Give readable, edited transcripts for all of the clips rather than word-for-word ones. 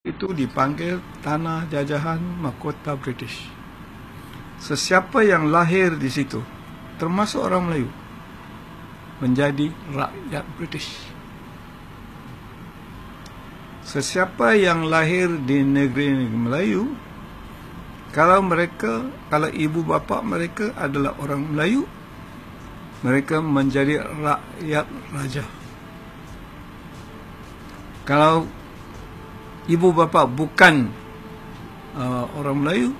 itu dipanggil tanah jajahan mahkota British. Sesiapa yang lahir di situ, termasuk orang Melayu, menjadi rakyat British. Sesiapa yang lahir di negeri Melayu, kalau ibu bapa mereka adalah orang Melayu, mereka menjadi rakyat raja. Kalau ibu bapa bukan orang Melayu,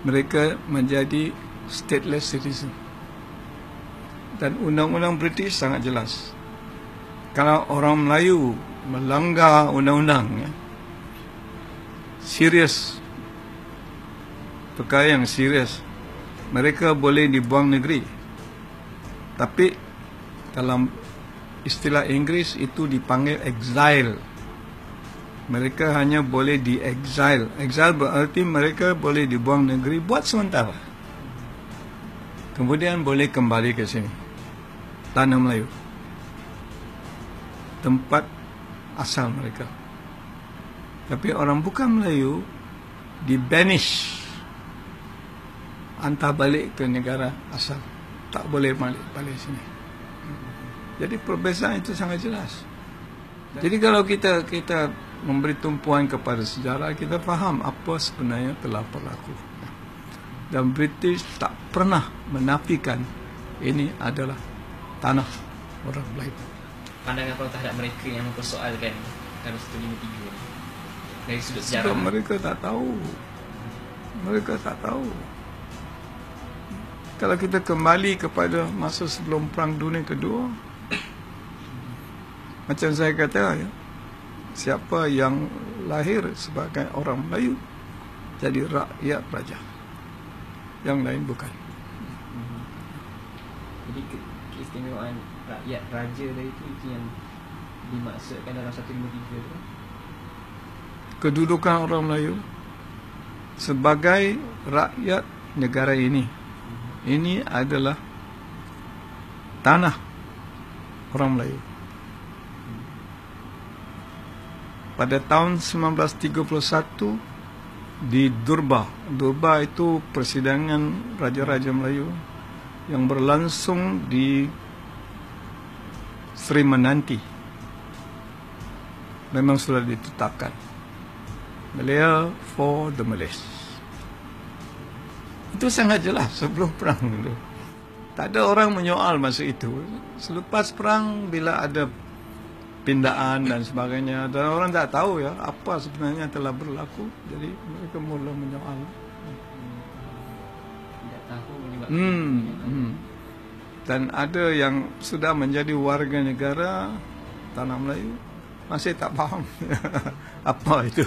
mereka menjadi stateless citizen. Dan undang-undang British sangat jelas. Kalau orang Melayu melanggar undang-undang, serius, perkara yang serius, mereka boleh dibuang negeri. Tapi dalam istilah Inggeris itu dipanggil exile. Mereka hanya boleh di-exile. Exile berarti mereka boleh dibuang negeri buat sementara. Kemudian boleh kembali ke sini. Tanah Melayu. Tempat asal mereka. Tapi orang bukan Melayu di-banish. Hantar balik ke negara asal. Tak boleh balik sini. Jadi perbezaan itu sangat jelas. Jadi kalau kita memberi tumpuan kepada sejarah, kita faham apa sebenarnya telah berlaku. Dan British tak pernah menafikan ini adalah tanah orang Melayu. Pandangan apa terhadap mereka yang mempersoalkan Tahun 153 dari sudut sejarah? Sebab mereka tak tahu. Mereka tak tahu. Kalau kita kembali kepada masa sebelum Perang Dunia Kedua, macam saya kata, siapa yang lahir sebagai orang Melayu jadi rakyat raja, yang lain bukan. Jadi keistimewaan rakyat raja dari itu yang dimaksudkan dalam 153 itu? Kedudukan orang Melayu sebagai rakyat negara ini adalah tanah orang Melayu. Pada tahun 1931 di Durba. Durba itu persidangan raja-raja Melayu yang berlangsung di Sri Menanti. Memang sudah ditetapkan Malaya for the Malays. Itu sangat jelas sebelum perang itu. Tak ada orang menyoal masa itu. Selepas perang, bila ada pindaan dan sebagainya, dan orang tak tahu apa sebenarnya telah berlaku, jadi mereka mula menyoal. Tidak tahu menyebabkan. Dan ada yang sudah menjadi warga negara tanah Melayu masih tak faham apa itu.